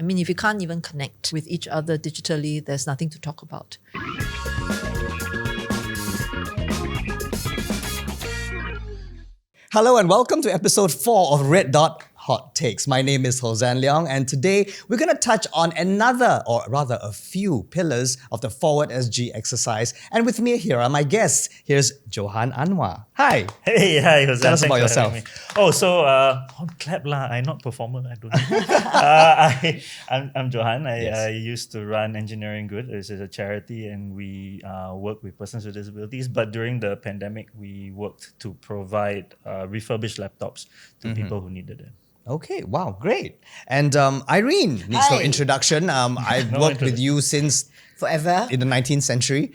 I mean, if you can't even connect with each other digitally, there's nothing to talk about. Hello and welcome to episode 4 of Red Dot Hot Takes. My name is Hossan Leong and today we're going to touch on another, or rather a few pillars of the Forward SG exercise. And with me here are my guests. Here's Johann Annuar. Hi. Hey, hi, Hossan. Tell us about Thanks for yourself. having me. Oh, so on clap lah. I'm not performer. I don't know. I'm Johann. I used to run Engineering Good. This is a charity, and we work with persons with disabilities. But during the pandemic, we worked to provide refurbished laptops to people who needed it. Okay, wow, great. And Irene needs no Hi. introduction. I've worked with you since Forever. in the 19th century.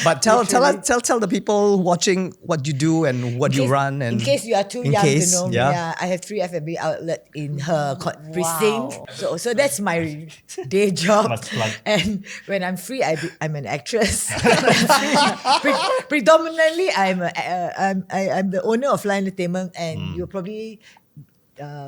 But tell the people watching what you do and what you run. And In case you are too in young case, to know me, yeah. I have 3 F&B outlets in her precinct. So that's my day job. Must plug. And when I'm free, I'm an actress. Predominantly, I'm the owner of Fly Entertainment, and you'll probably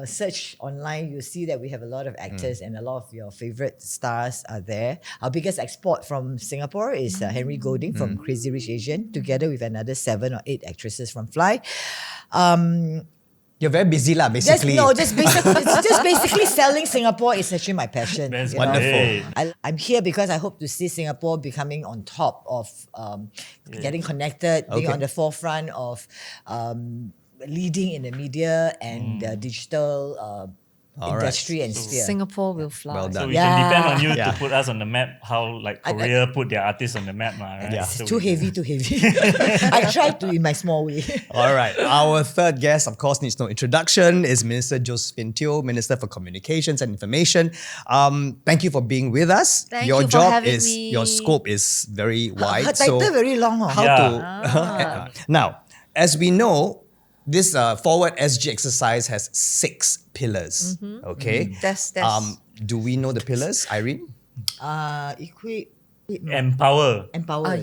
search online, you'll see that we have a lot of actors and a lot of your favorite stars are there. Our biggest export from Singapore is Henry Golding from Crazy Rich Asian, together with another 7 or 8 actresses from Fly. You're very busy lah, basically. Just basically selling Singapore is actually my passion. That's you know. wonderful. I'm here because I hope to see Singapore becoming on top of getting connected, being Okay. on the forefront of leading in the media and digital industry and sphere. Singapore will fly. Well So done. we can depend on you Yeah. to put us on the map, how like Korea put their artists on the map. Right? Yeah. So Too heavy. I tried to in my small way. All right. Our third guest, of course, needs no introduction, is Minister Josephine Teo, Minister for Communications and Information. Thank you for being with us. Thank your you for job having is me. your scope is very wide. Her title very long. how Yeah. to now, as we know, this Forward SG exercise has 6 pillars. Okay. That's Do we know the pillars, Irene? empower. Empower.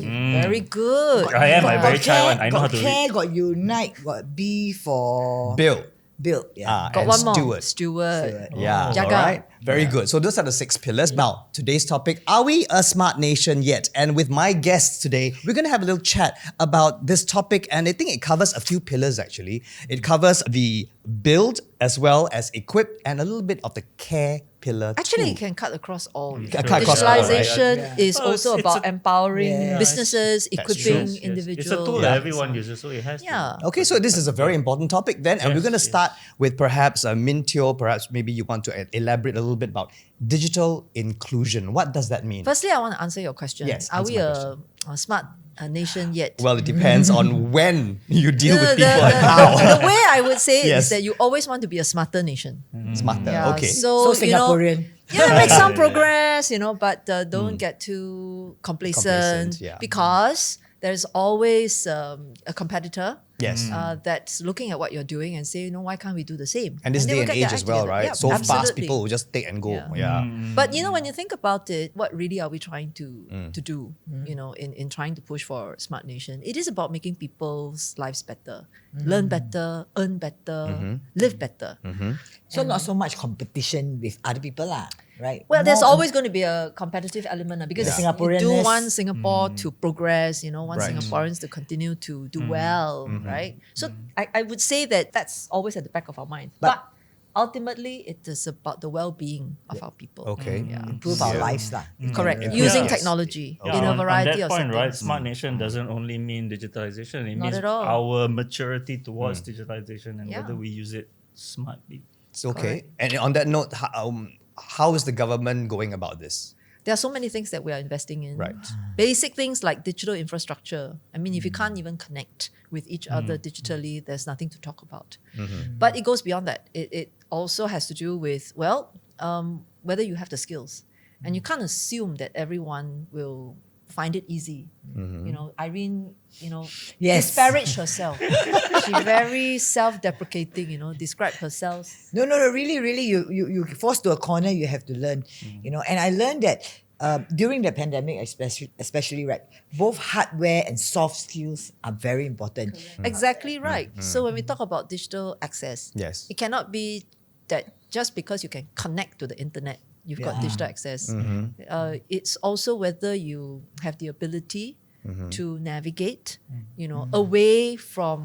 very good. I am. I'm very shy one. I know how got to care, read. got unite, got B for Build. build. Yeah. Got and one more. steward. Steward. Yeah, Jaga. all right. Very good. So those are the 6 pillars. Now, today's topic, are we a smart nation yet? And with my guests today, we're going to have a little chat about this topic. And I think it covers a few pillars, actually. It covers the build as well as equip and a little bit of the care pillar Actually, too. it can cut across all. Cut across all, right? Digitalization is Oh, also it's about a- empowering Yeah. businesses, equipping true. individuals. It's a tool that everyone uses, so it has to. Yeah. Okay, so this is a very important topic then, and we're going to Yes, start with perhaps Min Teo. Perhaps maybe you want to elaborate a little bit about digital inclusion. What does that mean? Firstly, I want to answer your question. Yes, Are answer we my a smart nation yet? Well, it depends on when you deal with the, people and how. the way I would say it Yes. is that you always want to be a smarter nation. Smarter. Yeah, Okay. So, So you know, Singaporean. make some progress, but don't get too complacent, Complacent, yeah. because there's always a competitor Yes. that's looking at what you're doing and say, why can't we do the same? And this they day will and get their age as act well, together. right? Yeah, So fast, absolutely. people will just take and go. Yeah. Yeah. But when you think about it, what really are we trying to do? In trying to push for a smart nation, it is about making people's lives better, learn better, earn better, live better. So not so much competition with other people lah, right? Well, there's More- always going to be a competitive element because Yeah. you do Singaporeanness. want Singapore to progress, want Right. Singaporeans to continue to do well, right? So I would say that that's always at the back of our mind. But ultimately, it is about the well-being of our people. Okay. improve our lives lah. Correct. Yeah. Using Yes. technology Yeah, in a on variety that of point, right? settings. Smart nation doesn't only mean digitalization. It Not means at all. our maturity towards digitalization and Yeah. whether we use it smartly. It's okay. And on that note, how is the government going about this? There are so many things that we are investing in. Right. Basic things like digital infrastructure. I mean, if you can't even connect with each other digitally, there's nothing to talk about. But it goes beyond that. It also has to do with, whether you have the skills. And you can't assume that everyone will find it easy. Irene, Yes. disparaged herself. She very self-deprecating, described herself. No, really, you forced to a corner, you have to learn, and I learned that during the pandemic, especially right, both hardware and soft skills are very important. Exactly right. So when we talk about digital access, Yes. it cannot be that just because you can connect to the internet, you've got Yeah. digital access. It's also whether you have the ability to navigate, away from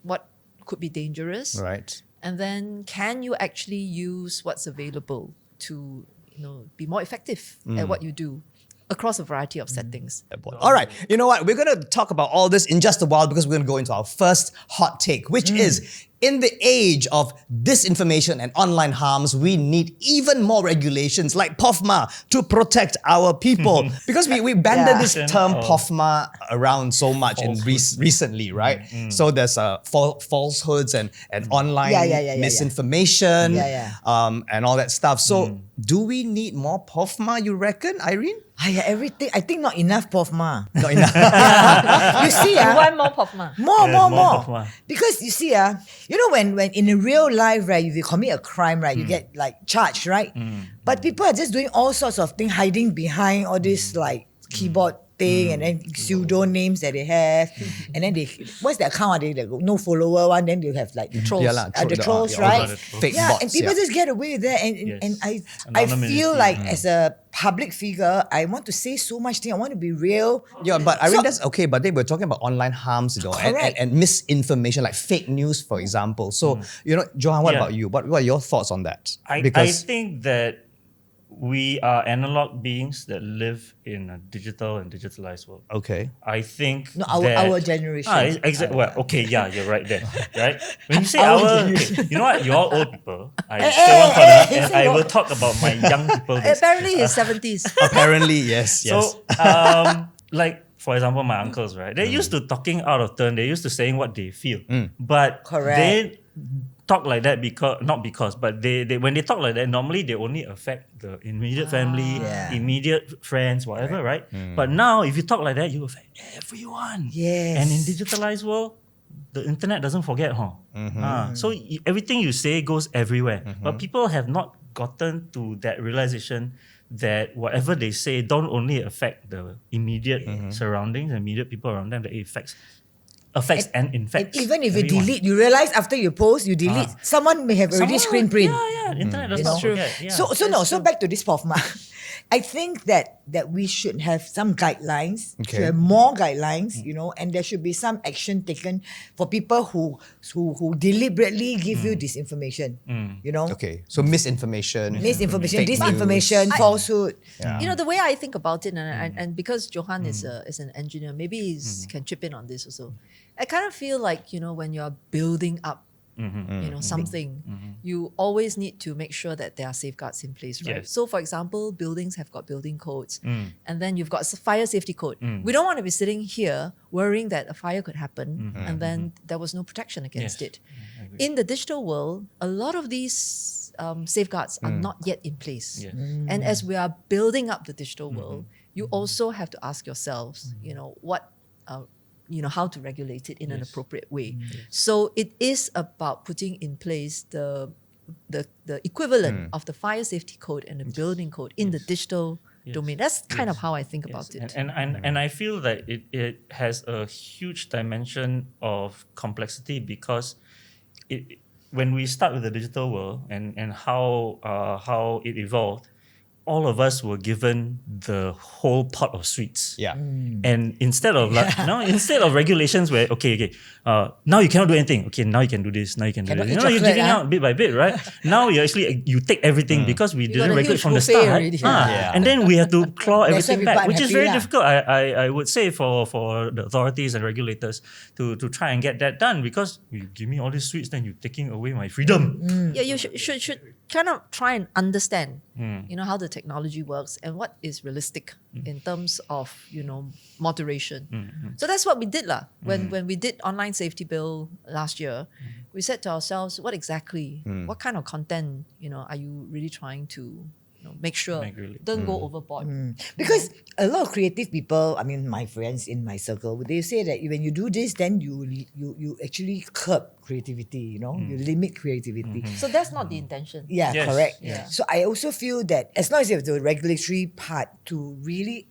what could be dangerous. Right. And then can you actually use what's available to, be more effective at what you do across a variety of settings. All right, you know what? We're going to talk about all this in just a while because we're going to go into our first hot take, which is in the age of disinformation and online harms, we need even more regulations like POFMA to protect our people. Because we banded this term POFMA around so much recently, right? So there's falsehoods and online misinformation and all that stuff. So do we need more POFMA, you reckon, Irene? Everything. I think not enough POFMA. Not enough. You see, You want more POFMA? more. POFMA. Because you see, when in a real life, right, if you commit a crime, right, you get like charged, right? But people are just doing all sorts of things, hiding behind all this like keyboard thing and then pseudo names that they have, and then what's the account? They like, no follower one, then they have like Trolls. the trolls, right? Fake Yeah, bots, and people just get away with that, and I feel Anonymity. like as a public figure, I want to say so much thing. I want to be real. Yeah, but Irene, So- that's okay. But then we're talking about online harms, Correct. and misinformation, like fake news, for example. So, Johann, what Yeah. about you? What are your thoughts on that? I think that we are analog beings that live in a digital and digitalized world. Okay. I think No, that, our generation. Exactly. Well, okay, yeah, you're right there, right? When you say Our okay, you know what? You're all old people. I stay one corner, and I will talk about my young people. Apparently his 70s. Apparently, yes. So, like for example, my uncles, right? They're used to talking out of turn. They're used to saying what they feel, but Correct. they talk like that but they when they talk like that, normally they only affect the immediate family, immediate friends, whatever, right? But now, if you talk like that, you affect everyone. Yes. And in digitalized world, the internet doesn't forget, so everything you say goes everywhere. But people have not gotten to that realization that whatever they say don't only affect the immediate surroundings, immediate people around them, that it affects and infects. And even if you everyone. delete, you realize after you post, you delete. Someone may have already screen print. Yeah, the internet does You not know? forget. Yeah. So back to this POFMA. I think that we should have some guidelines, Okay. should have more guidelines, and there should be some action taken for people who deliberately give you disinformation. Okay. So misinformation. Misinformation, fake disinformation, news. falsehood. Yeah. The way I think about it, and because Johann is an engineer, maybe he can chip in on this also. I kind of feel like, when you're building up, something, you always need to make sure that there are safeguards in place, right? Yes. So, for example, buildings have got building codes, and then you've got a fire safety code. We don't want to be sitting here worrying that a fire could happen, and then there was no protection against Yes. it. In the digital world, a lot of these safeguards are not yet in place. Yes. And as we are building up the digital world, you also have to ask yourselves, what, how to regulate it in an appropriate way. So it is about putting in place the equivalent of the fire safety code and the building code in the digital domain. That's kind of how I think about it. And I feel that it has a huge dimension of complexity because when we start with the digital world and how it evolved, all of us were given the whole pot of sweets. Yeah. And instead of regulations where now you cannot do anything. Okay, now you can do this. Now you can do Cannot this. eat You're chocolate, giving out bit by bit, right? Now you take everything because we got didn't a regulate huge from the buffet start. already. Yeah. And then we have to claw That's why everything people back, which is unhappy very lah. difficult. I would say for the authorities and regulators to try and get that done because you give me all these sweets, then you're taking away my freedom. Yeah, you should kind of try and understand, how the technology works and what is realistic in terms of, moderation. So that's what we did when we did online safety bill last year. We said to ourselves, what exactly, what kind of content, are you really trying to make sure Regulate. don't go overboard? Because a lot of creative people, I mean, my friends in my circle, they say that when you do this, then you actually curb creativity, you limit creativity. So that's not the intention. Yeah, Yes, correct. yeah. So I also feel that as long as you have the regulatory part to really,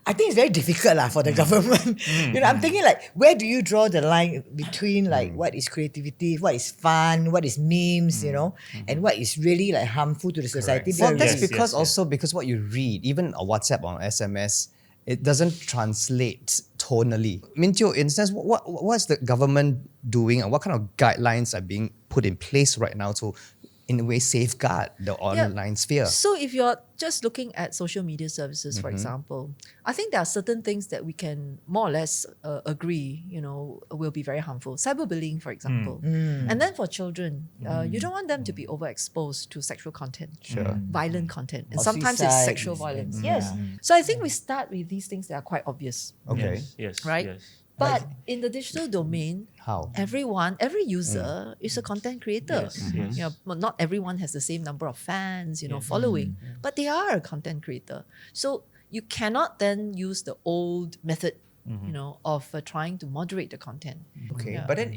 I think it's very difficult for the government. I'm thinking like, where do you draw the line between like what is creativity, what is fun, what is memes, and what is really like harmful to the society? Well, that's Yes, because yes, also because what you read, even a WhatsApp or SMS, it doesn't translate tonally. Mintio, in a sense, what's the government doing and what kind of guidelines are being put in place right now to, in a way, safeguard the online sphere? So if you're just looking at social media services, for example, I think there are certain things that we can more or less agree, will be very harmful. Cyberbullying, for example. And then for children, you don't want them to be overexposed to sexual content, violent content. And Or sometimes it's suicide. sexual violence. Yes. So I think we start with these things that are quite obvious. Okay. Yes. Right? Yes. But in the digital domain, How? every user is a content creator. Yes. Well, not everyone has the same number of fans, following, but they are a content creator. So you cannot then use the old method, of trying to moderate the content. Okay, Yeah. but then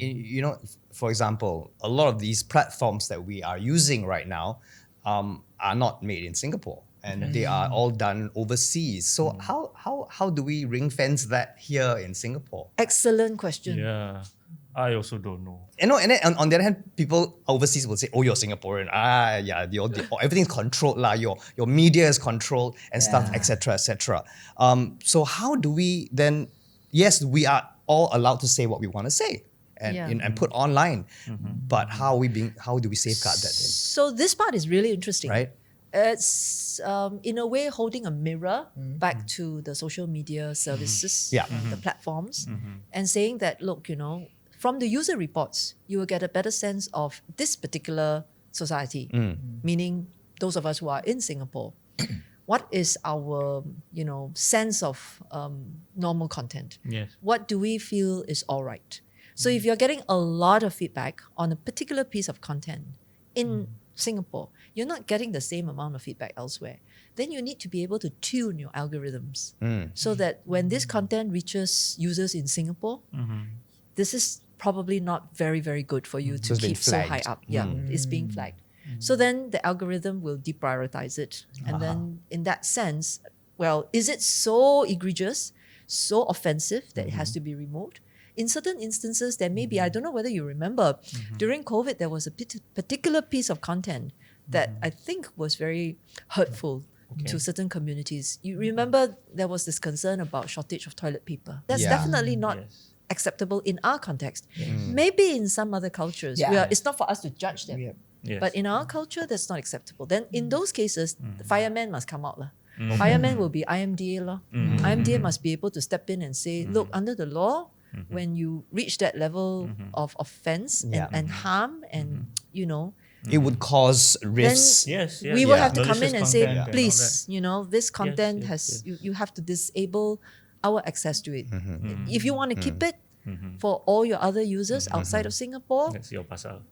for example, a lot of these platforms that we are using right now are not made in Singapore, and they are all done overseas. So how do we ring fence that here in Singapore? Excellent question. Yeah. I also don't know. And then on the other hand, people overseas will say, "Oh, you're Singaporean. Everything's controlled lah. Your media is controlled and stuff, etc., etc." So how do we then? Yes, we are all allowed to say what we want to say and put online, but how do we safeguard that then? So this part is really interesting. Right? It's in a way holding a mirror back to the social media services, the platforms, and saying that, look, from the user reports, you will get a better sense of this particular society, meaning those of us who are in Singapore. What is our, sense of normal content? Yes. What do we feel is all right? So if you're getting a lot of feedback on a particular piece of content in Singapore, you're not getting the same amount of feedback elsewhere. Then you need to be able to tune your algorithms so that when this content reaches users in Singapore, this is probably not very, very good for you to it's being keep so high flagged. up. Yeah, it's being flagged. So then the algorithm will deprioritize it. And then in that sense, well, is it so egregious, so offensive that it has to be removed? In certain instances, there may be, I don't know whether you remember, during COVID, there was a particular piece of content that I think was very hurtful to certain communities. You remember there was this concern about shortage of toilet paper. That's definitely not acceptable in our context. Maybe in some other cultures, it's not for us to judge them. Yes. But in our culture, that's not acceptable. Then in those cases, the firemen must come out. Firemen will be IMDA. IMDA must be able to step in and say, look, under the law, when you reach that level of offense and harm and, It would cause risks. Yes. we will have to come Malicious in and say, content and all please, this content yes. you have to disable our access to it. If you want to keep it for all your other users outside of Singapore, That's your pasal.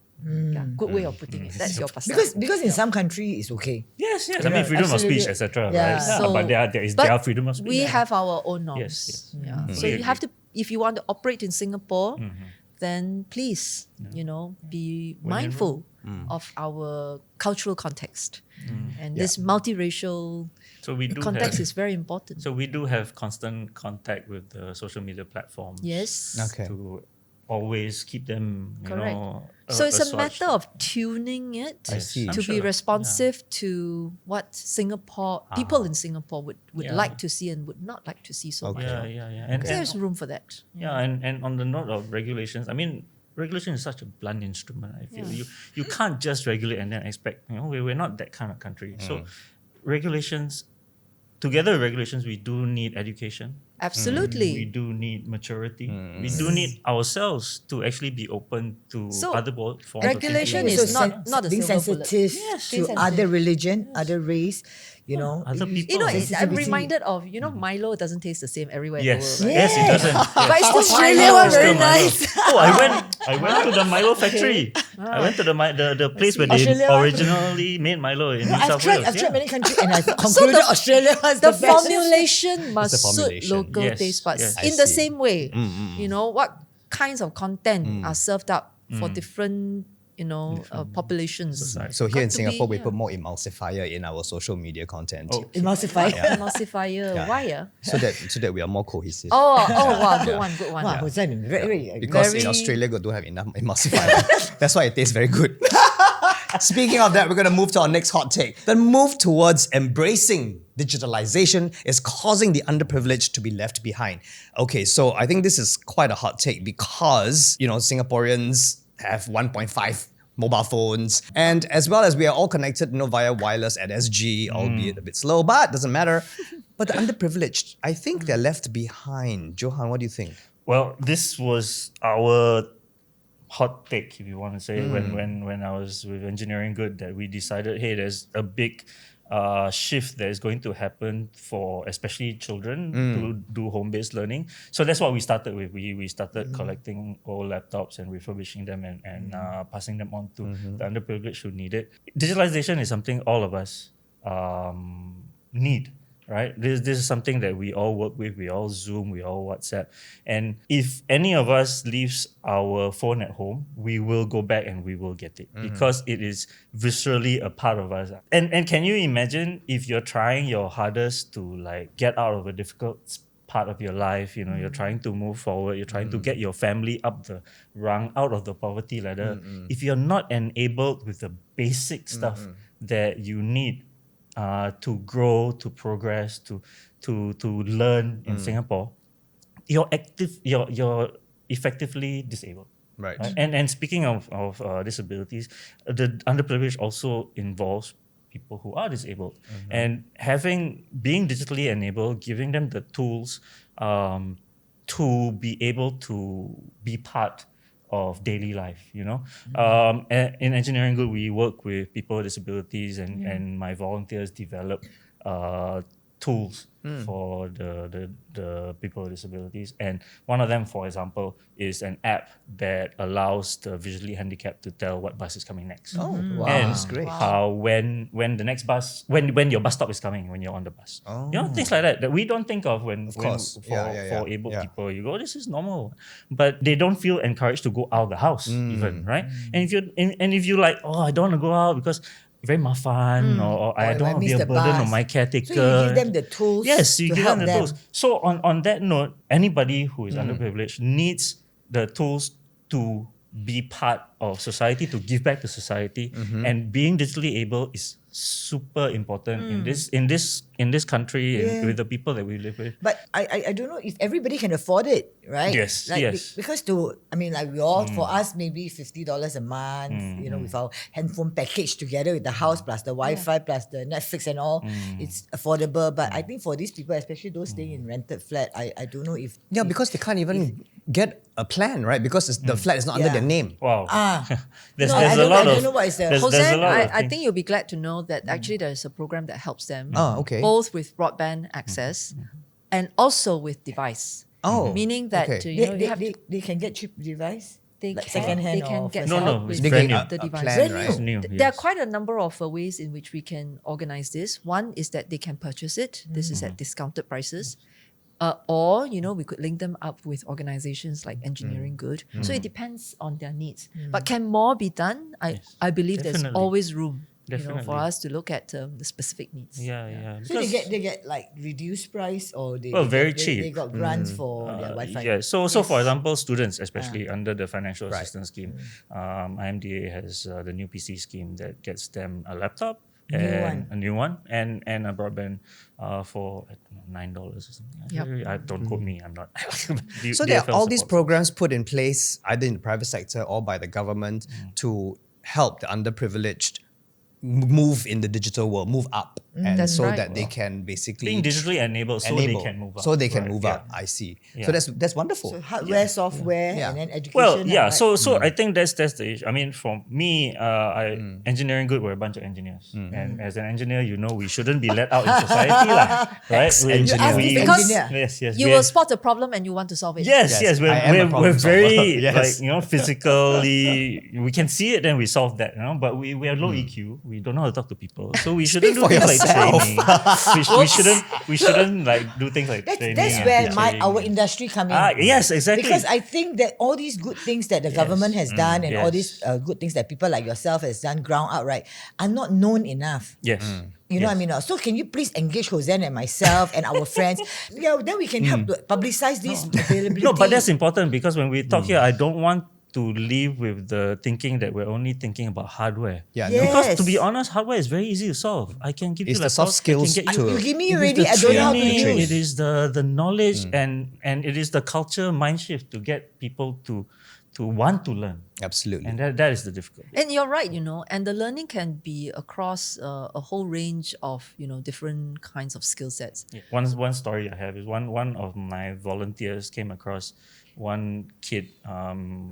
good way of putting it. That's your pasal. Because in some country it's okay. Yes. I mean, freedom of speech, etc. Yeah. Right? So- but there is their freedom of speech. we have our own norms. Yes. Yeah. So We you agree. have to, if you want to operate in Singapore, then please, be mindful of our cultural context. And this multiracial So we do context have, is very important. So we do have constant contact with the social media platforms. Yes. Okay. To always keep them, Correct. So it's a assuaged. matter of tuning it I see. to I'm be sure. responsive to what people in Singapore would Yeah. like to see and would not like to see so much. Yeah. And, There's room for that. and on the note of regulations, I mean, regulation is such a blunt instrument. I feel you can't just regulate and then expect. We're not that kind of country. So regulations, together with regulations, we do need education. Absolutely. We do need maturity. We do need ourselves to actually be open to So, other forms of regulation thinking. is not a being silver bullet. sensitive Yes, to being sensitive. other religion, other race, Other people. I'm Sensitivity. reminded of, Milo doesn't taste the same everywhere Yes, in the world, right? yes, it doesn't. But it's still Australia Milo. one very Still Milo. nice. Oh, I went to the Milo factory. I went to the place where they Australia one. originally made Milo in New I've South tried Wales. I've tried Yeah. many countries and I've concluded Australia was The the best. formulation must It's the suit formulation. local Yes, taste buds. yes. I In the see. same way, what kinds of content are served up for different populations. Society. So here Got in to Singapore, be, we put more emulsifier in our social media content. Oh. Emulsify. Emulsifier. Why? So that we are more cohesive. Wow, good one. Wow, Hossan, very, Because in Very- Australia, we don't have enough emulsifier. That's why it tastes very good. Speaking of that, we're going to move to our next hot take. The move towards embracing digitalization is causing the underprivileged to be left behind. Okay, so I think this is quite a hot take because, Singaporeans have 1.5 mobile phones, and as well as we are all connected, via wireless at SG, albeit a bit slow, but doesn't matter. But the underprivileged, I think they're left behind. Johan, what do you think? Well, this was our hot take, if you want to say, when I was with Engineering Good, that we decided, hey, there's a big shift that is going to happen for especially children to do home-based learning. So that's what we started with. We started collecting old laptops and refurbishing them and passing them on to the underprivileged who need it. Digitalization is something all of us need. Right? This is something that we all work with, we all Zoom, we all WhatsApp. And if any of us leaves our phone at home, we will go back and we will get it because it is viscerally a part of us. And can you imagine if you're trying your hardest to get out of a difficult part of your life, you're trying to move forward, you're trying to get your family up the rung, out of the poverty ladder. If you're not enabled with the basic stuff that you need to grow, to progress, to learn in Singapore, you're effectively disabled. Right. And speaking of disabilities, the underprivileged also involves people who are disabled, and being digitally enabled, giving them the tools to be able to be part of daily life, in Engineering Good, we work with people with disabilities, and my volunteers develop tools for the people with disabilities. And one of them, for example, is an app that allows the visually handicapped to tell what bus is coming next. Oh, wow. And That's great. how when the next bus, when your bus stop is coming, when you're on the bus. Things like that we don't think of when course. for able Yeah. people. You go, this is normal. But they don't feel encouraged to go out of the house even, right? And if you like, I don't want to go out because very mafan, or I don't want to be a burden on my caretaker. So you give them the tools. Yes, you to give help them the tools. So on that note, anybody who is underprivileged needs the tools to be part of society, to give back to society, and being digitally able is super important in this country and with the people that we live with. But I don't know if everybody can afford it, right? Yes, yes. Because we all, for us, maybe $50 a month, with our handphone package together with the house plus the Wi-Fi plus the Netflix and all, it's affordable. But I think for these people, especially those staying in rented flat, I don't know if... Yeah, because they can't even get a plan, right? Because the flat is not under their name. Wow. There's I a lot don't of... know what is the... there's a Hossan, lot of I things. think you'll be glad to know that actually there is a program that helps them Okay. both with broadband access and also with device. Oh, Meaning that okay. you have to, They can get cheap device? they like can, second-hand they can or get first No, help no, with it's They brand get new. the a device. plan, right? It's new. There are yes. quite a number of ways in which we can organize this. One is that they can purchase it. This is at discounted prices. Or, we could link them up with organizations like Engineering Good. So it depends on their needs. But can more be done? I believe there's definitely. always room for Definitely. us to look at the specific needs. Yeah. So they Because- get like reduced price, or they very they, cheap. They got grants for their Wi-Fi. Yeah. So for Yes. example, students, especially under the financial assistance scheme, IMDA has the new PC scheme that gets them a laptop, a new one, and a broadband for $9 or something. Yep. I don't quote me. I'm not. So there are DFL all these supports programs put in place either in the private sector or by the government to help the underprivileged move in the digital world, move up, and That's so right. that they can basically being digitally enabled, so they can move up. So they can Right, move yeah. up. I see. Yeah. So that's wonderful. So hardware, software, Yeah. and then education. Well, yeah. right? So I think that's the issue. I mean, for me, Engineering Good, we're a bunch of engineers, and as an engineer, we shouldn't be let out in society, lah, right? Ex-engineer. You ask We- this Because engineer. Yes. You will spot a problem and you want to solve it. Yes, Yes, We're, I am a we're, problem we're very solver. Yes. physically. We can see it, then we solve that. But we are low EQ. We don't know how to talk to people. So we shouldn't do for things like yourself. training. we shouldn't like do things like training. That's and where teaching. our industry come in. Yes, exactly. Because I think that all these good things that the government has done and all these yes. good things that people like yourself has done ground out, right, are not known enough. Yes. You know what I mean? So can you please engage Hossan and myself and our friends? Yeah, then we can help to publicize this availability. No, but that's important because when we talk here, I don't want to live with the thinking that we're only thinking about hardware. Yeah, Yes. Because to be honest, hardware is very easy to solve. I can give It's you the soft laptops, I can skills get to- You give me It is already, the I don't know how to training, use. It is the knowledge and it is the culture mind shift to get people to want to learn. Absolutely. And that is the difficulty. And you're right, and the learning can be across a whole range of, different kinds of skill sets. Yeah. One story I have is one of my volunteers came across one kid.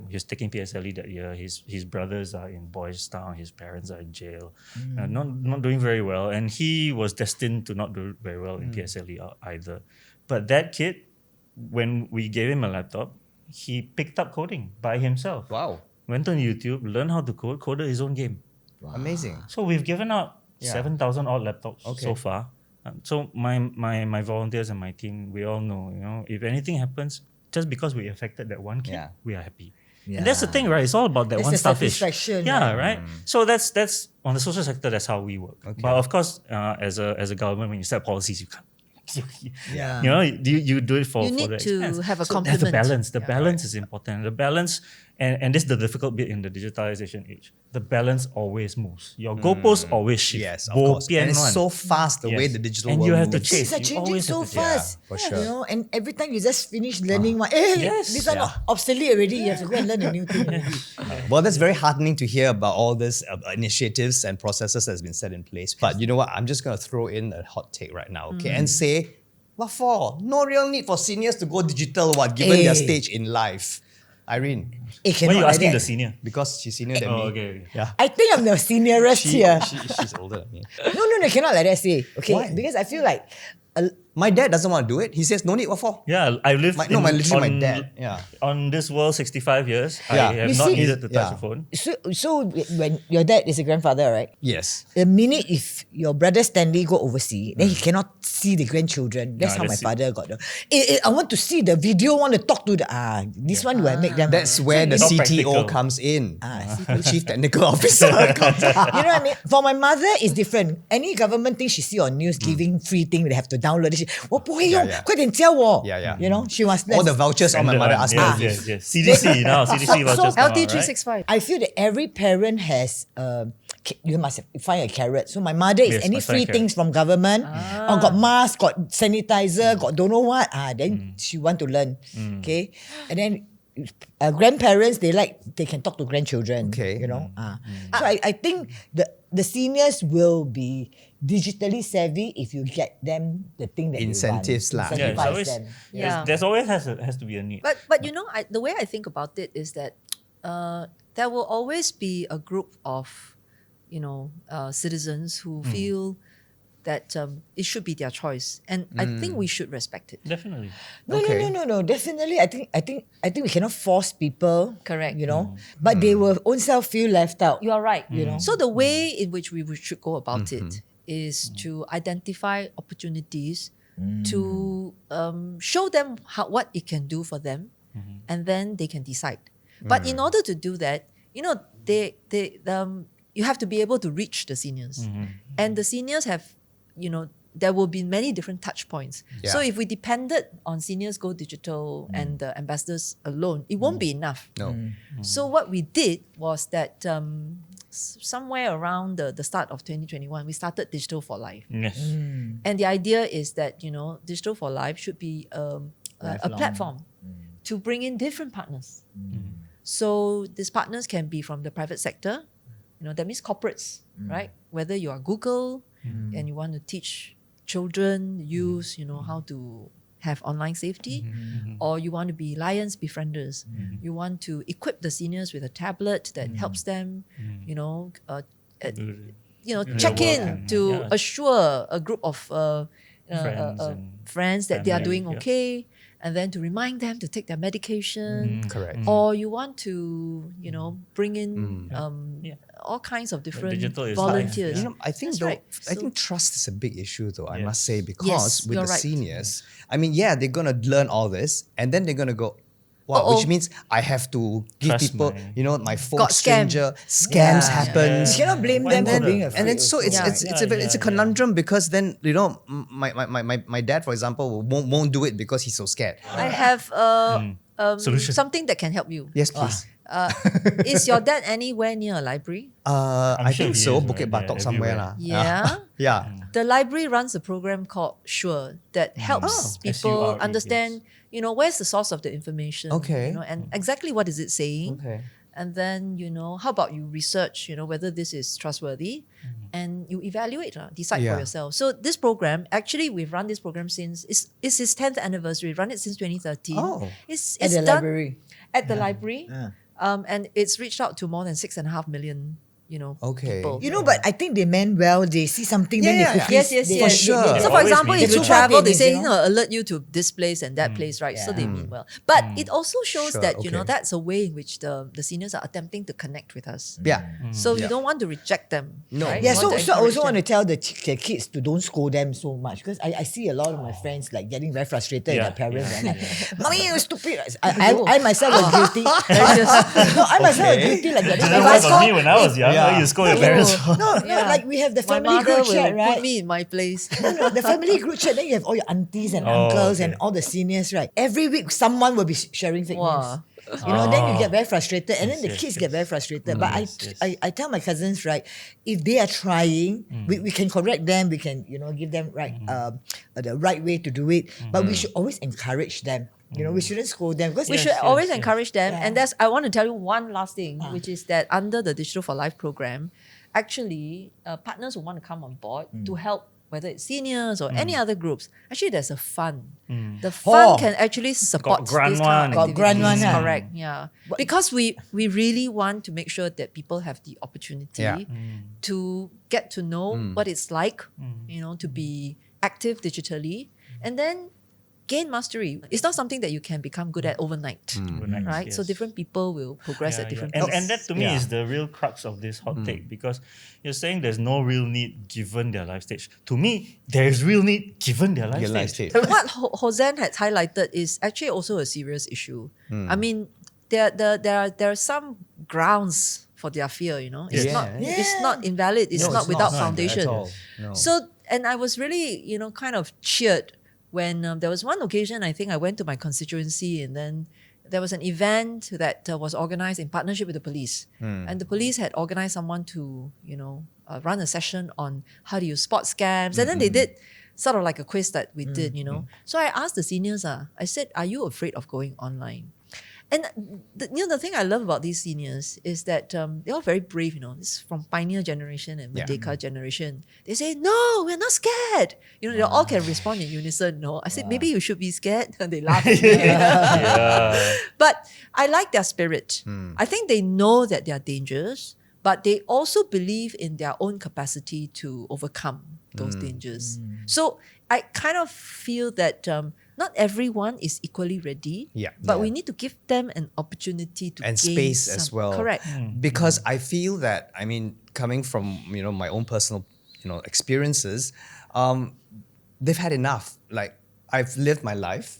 He was taking PSLE that year. His brothers are in Boys Town. His parents are in jail. Not doing very well, and he was destined to not do very well in PSLE either. But that kid, when we gave him a laptop, he picked up coding by himself. Wow. Went on YouTube, learned how to coded his own game. Amazing. So we've given out Yeah. 7,000 odd laptops Okay. so far. So my volunteers and my team, we all know, if anything happens, just because we affected that one kid, Yeah. we are happy. Yeah. And that's the thing, right? It's all about that That's one the starfish. satisfaction, Yeah, right? right. So that's on the social sector. That's how we work. Okay. But of course, as a government, when you set policies, you can't. Yeah. You do it for You for need the to expense. have a So there's the complement. balance. The balance is important. The balance, and this is the difficult bit in the digitalization age. The balance always moves. Your goalposts always shift. Yes, of Bo course. pian And it's one. so fast the way Yes. the digital And world you have to moves. chase. Things are You changing always so have to chase. fast. for sure. And every time you just finish learning one, this one obsolete already. You have to go and learn a new thing already. Well, that's very heartening to hear about all these initiatives and processes that's been set in place. But you know what? I'm just going to throw in a hot take right now, okay? And say, what for? No real need for seniors to go digital, given their Hey. stage in life. Irene, Why It are cannot you like asking that. the senior? because she's senior than me. Okay. Yeah. I think I'm the seniorest here. She's older than me. No, cannot like that say. Okay, Why? because I feel like My dad doesn't want to do it. He says, no need, what for? Yeah, I lived literally my dad. Yeah. on this world 65 years. Yeah. I have You not see- needed to touch Yeah. a phone. so when your dad is a grandfather, right? Yes. The minute if your brother Stanley go overseas, then he cannot see the grandchildren. That's Ah, how my that's it. father got the. I want to see the video. Want to talk to the this one will make them. That's where the Not CTO practical. comes in. see, Chief Technical Officer comes in. You know what I mean? For my mother, it's different. Any government thing she see on news giving free thing, they have to download it. 我不会用， Yeah. 快点教我。 Yeah. You know, she was. All the vouchers all my mother asked me to give. Yes. CDC now. CDC vouchers. come out, right? LT365. I feel that every parent has you must find a carrot. So my mother is Yes, any must find free a things from government, or got mask, got sanitizer, got don't know what. Then she want to learn. Okay, and then grandparents they can talk to grandchildren. Okay. You know. So I think the seniors will be digitally savvy if you get them the thing that Incentives you lah. want. Yeah, it's Incentivize always, them. Yeah. there's always has to be a need. But the way I think about it is that there will always be a group of citizens who feel that it should be their choice, and I think we should respect it. Definitely. Okay. No. Definitely, I think we cannot force people. Correct. You know, but they will own self feel left out. You are right. You know. So the way in which we should go about it is to identify opportunities to show them what it can do for them, and then they can decide. But in order to do that, you have to be able to reach the seniors, and the seniors have, there will be many different touch points. Yeah. So if we depended on seniors go digital and the ambassadors alone, it won't be enough. No. So what we did was that somewhere around the start of 2021, we started Digital for Life. Yes. And the idea is that, Digital for Life should be a Lifelong. platform to bring in different partners. So these partners can be from the private sector, that means corporates, right? Whether you are Google and you want to teach children, youth, how to have online safety, or you want to be Lions Befrienders. You want to equip the seniors with a tablet that helps them, check in to assure a group of Friends and friends that they are family, doing yeah. okay. and then to remind them to take their medication. Correct. Or you want to, bring in all kinds of different digital is volunteers. life, I think That's though, right. I So- think trust is a big issue though, I must Yes. say, because Yes, with you're the right. seniors, I mean, yeah, they're gonna learn all this and then they're gonna go, wow, Uh-oh. which means I have to give Trust people, my- my phone Got scammed. stranger, scams happen. You cannot blame Why them not? for being And afraid. then so also, it's right? it's a conundrum because then my dad, for example, won't do it because he's so scared. I have Solution. something that can help you. Yes, please. Is your dad anywhere near a library? I sure think he so, is, Bukit right? Batok Yeah, somewhere everywhere. lah. Yeah. Yeah. The library runs a program called Sure that helps people SURE, understand, where's the source of the information. Okay. And exactly what is it saying. Okay. And then, how about you research, whether this is trustworthy and you evaluate, decide Yeah. for yourself. So this program, actually, we've run this program since, it's its 10th anniversary, run it since 2013. Oh. It's At the done library. at the library. Yeah. And it's reached out to more than 6.5 million, Okay. people. But I think they meant well. They see something, then Yeah, they yeah, quickly... Yes, yes, they- yes. For sure. So, They for always example, mean if you well. travel, they Things, say, you know. alert you to this place and that place, right? So they mean well. But it also shows Sure, that, okay. that's a way in which the seniors are attempting to connect with us. Yeah. So you Yeah. don't want to reject them. No. Right? Yeah, You want so I encourage also want to them. tell the kids to don't scold them so much because I see a lot of my friends like getting very frustrated with Yeah, their parents yeah, and like, "Mommy, you're stupid." I myself was guilty. No, I myself was guilty like that. That was on me when I was young. Yeah. You scold your parents. No, Yeah. like we have the My family mother group will chat, right? put me in my place. No, the family group chat, then you have all your aunties and Oh, uncles and okay. all the seniors, right? Every week, someone will be sharing fake news. Wow. Then you get very frustrated, and then the Yes, kids yes, get very frustrated. But Yes, yes. I tell my cousins, right, if they are trying, we can correct them. We can give them the right way to do it. But we should always encourage them. We shouldn't scold them because We Yes, should yes, always yes. encourage them. Yeah. And I want to tell you one last thing, which is that under the Digital for Life program, actually, partners who want to come on board to help, whether it's seniors or any other groups, actually there's a fund. The fund can actually support grant this kind one. of Got grant activities. one, yeah. Correct, yeah. Because we really want to make sure that people have the opportunity Yeah. to get to know what it's like, to be active digitally, and then gain mastery. It's not something that you can become good at overnight, Overnight, right? So yes. different people will progress at different And, paces. and that to me Yeah. is the real crux of this hot take because you're saying there's no real need given their life stage. To me, there is real need given their life Your life stage. stage. What Hossan had highlighted is actually also a serious issue. I mean, there are some grounds for their fear. It's Yeah. not it's not invalid. It's No, not it's without not. foundation. At all. No. So, and I was really kind of cheered when there was one occasion. I think I went to my constituency and then there was an event that was organized in partnership with the police, and the police had organized someone to run a session on how do you spot scams, and then they did sort of like a quiz that we did. So I asked the seniors, I said, "Are you afraid of going online?" And the thing I love about these seniors is that they're all very brave. This is from Pioneer generation and Yeah. Merdeka generation. They say, "No, we're not scared." They all can respond in unison. No, I said, "Maybe you should be scared." And they laugh. at me. But I like their spirit. I think they know that they are dangerous, but they also believe in their own capacity to overcome those dangers. So I kind of feel that not everyone is equally ready, Yeah. but we need to give them an opportunity to And gain space as some- well. Correct. Because I feel that, I mean, coming from my own personal experiences, they've had enough. Like, I've lived my life.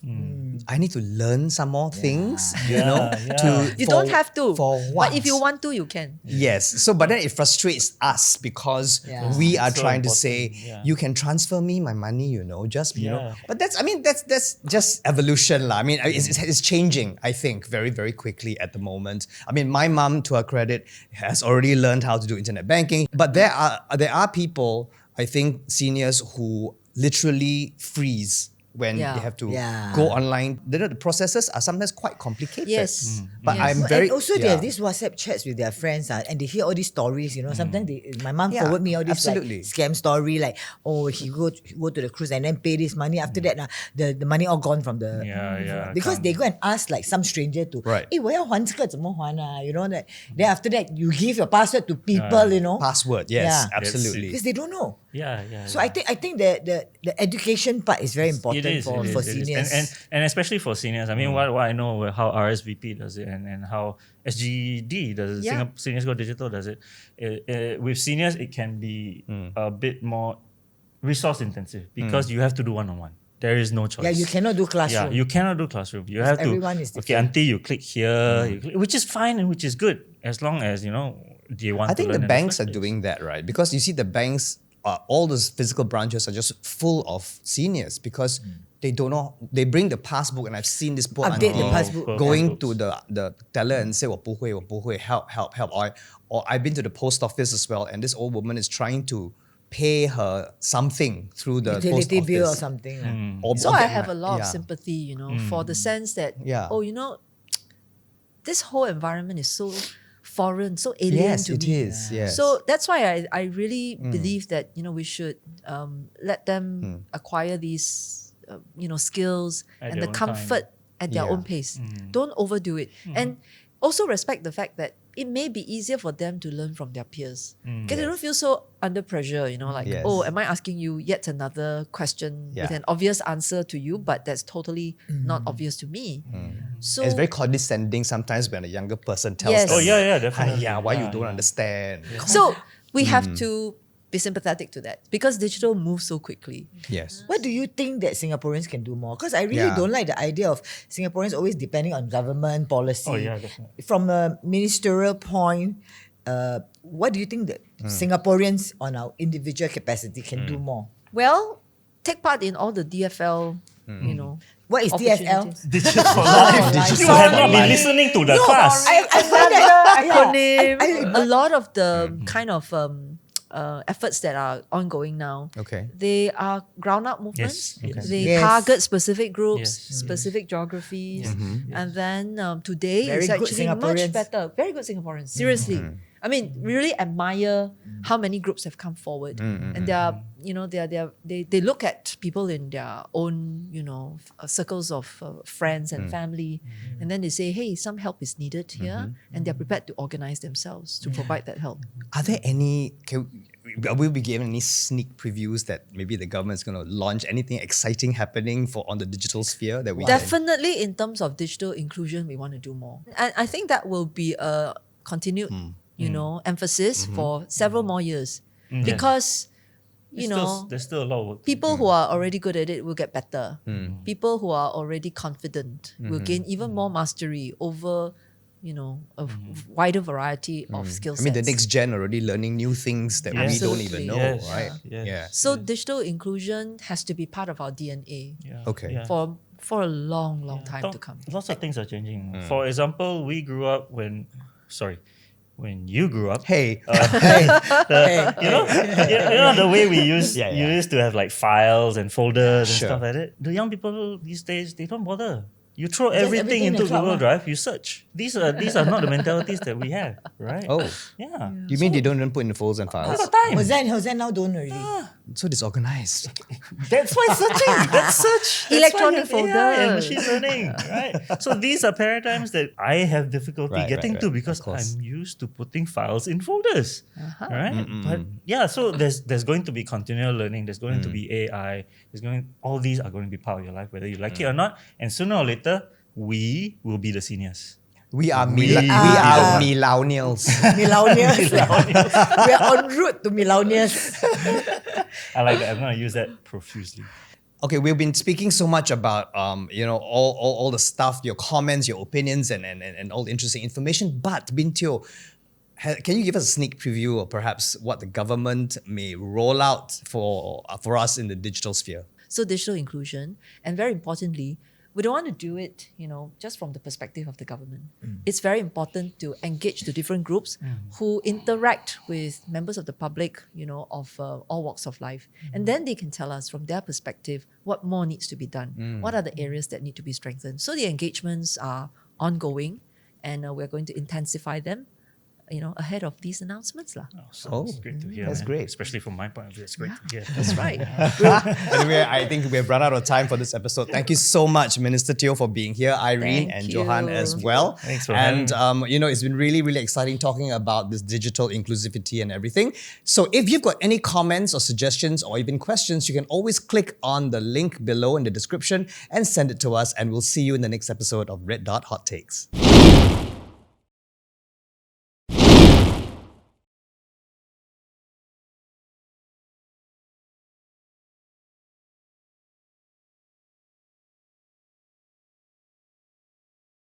I need to learn some more things, Yeah. You don't have to, For what? but if you want to, you can. Yes. So, but then it frustrates us because Yeah. we are So trying to important, say, yeah. you can transfer me my money, just, Yeah. But that's just evolution, lah. I mean, it's changing, I think, very, very quickly at the moment. I mean, my mom, to her credit, has already learned how to do internet banking. But there are people, I think, seniors who literally freeze when Yeah. they have to Yeah. go online. The processes are sometimes quite complicated. Yes. But Yes. I'm No, very... and also they yeah. have these WhatsApp chats with their friends and they hear all these stories. Sometimes my mom Yeah, forward me all this absolutely. like scam story, like he go to the cruise and then pay this money. After that, the money all gone from the because they go and ask like some stranger to, Right. 我要还这个怎么还啊? That. Then after that you give your password to people, Password, yes, Yeah. absolutely. because they don't know. Yeah. So I think the education part is very important. important for seniors. And especially for seniors. I mean, what I know how RSVP does it and how SGD does it, Yeah. Seniors Go Digital does it. With seniors, it can be a bit more resource intensive because you have to do one-on-one. There is no choice. Yeah, you cannot do classroom. Yeah, you cannot do classroom. You have to. everyone is Okay, different. until you click here, which is fine and which is good as long as they want. I think to the learn in banks first are place. doing that, right? Because you see the banks, all those physical branches are just full of seniors because they don't know. They bring the passbook, and I've seen this poor Update the auntie passbook. going to the teller and say, 我不会, help. Or I've been to the post office as well, and this old woman is trying to pay her something through the post Utility office. bill or something. So I have a lot of sympathy, for the sense that, Yeah. this whole environment is so foreign, so alien Yes, to it me. is. Yes. So that's why I really believe that, we should let them acquire these, skills At and their the own time. comfort at their Yeah. own pace. Don't overdo it. And also respect the fact that it may be easier for them to learn from their peers. Because they don't feel so under pressure, like, Yes. am I asking you yet another question with Yeah. an obvious answer to you, but that's totally not obvious to me. So It's very condescending sometimes when a younger person tells Yes. them. Oh, yeah, definitely. Yeah, why you Yeah, don't yeah. understand? So we have to be sympathetic to that because digital moves so quickly. Yes. What do you think that Singaporeans can do more? Because I really Yeah. don't like the idea of Singaporeans always depending on government policy. Oh, yeah, definitely. From a ministerial point, what do you think that Singaporeans on our individual capacity can do more? Well, take part in all the DFL, What is DFL? opportunities. Digital for life. You have not been listening to the class. I find that Acronym. A lot of the kind of efforts that are ongoing now. Okay. They are ground up movements. Yes, yes. They Yes. target specific groups, Yes. specific geographies, and then today Very is good actually much Singaporeans. better. Very good Singaporeans. Seriously, I mean, really admire how many groups have come forward, and they are, they look at people in their own, circles of friends and family, and then they say, hey, some help is needed here, and they're prepared to organize themselves to provide that help. Are there any? Will we be given any sneak previews that maybe the government is going to launch anything exciting happening on the digital sphere that we can? Definitely, in terms of digital inclusion, we want to do more, and I think that will be a continued, emphasis for several more years, because There's still a lot of work. people who are already good at it will get better. People who are already confident will gain even more mastery over, a wider variety of skill I sets. mean, the next gen already learning new things that we don't Absolutely. even know, Yes. right? Yes. Yeah. So digital inclusion has to be part of our DNA Yeah. Okay. Yeah. for a long, long time to come. Lots of things are changing. For example, we grew up when you grew up. Hey, You know the way we used Yeah, you yeah. used to have like files and folders and Sure. stuff like that. The young people these days, they don't bother. You throw everything everything in into the cloud Google lah. Drive, you search. These are not the mentalities that we have, right? Oh. Yeah. you mean they don't even put in the folders and files? Got time. Hossan now don't already. So disorganized. That's why searching. That's search. Electronic That's why you have AI and folders. machine learning, right? So these are paradigms that I have difficulty Right, getting right, to right. because Of course. I'm used to putting files in folders, right? But yeah, so there's going to be continual learning. There's going to be AI. All these are going to be part of your life, whether you like it or not. And sooner or later, we will be the seniors. We are We are millennials. Millennials. We are en route to millennials. I like that. I'm going to use that profusely. Okay, we've been speaking so much about all the stuff, your comments, your opinions, and all the interesting information. But Bin Teo, can you give us a sneak preview of perhaps what the government may roll out for us in the digital sphere? So digital inclusion, and very importantly, we don't want to do it, just from the perspective of the government. It's very important to engage the different groups who interact with members of the public, of all walks of life. And then they can tell us from their perspective what more needs to be done. What are the areas that need to be strengthened? So the engagements are ongoing, and we're going to intensify them. ahead of these announcements lah. That's great to hear. that's man. great. Especially from my point of view, it's great to hear. That's right. Anyway, I think we've run out of time for this episode. Thank you so much, Minister Teo, for being here, Irene Thank and you. Johann as well. Thanks for and having it's been really, really exciting talking about this digital inclusivity and everything. So if you've got any comments or suggestions or even questions, you can always click on the link below in the description and send it to us, and we'll see you in the next episode of Red Dot Hot Takes.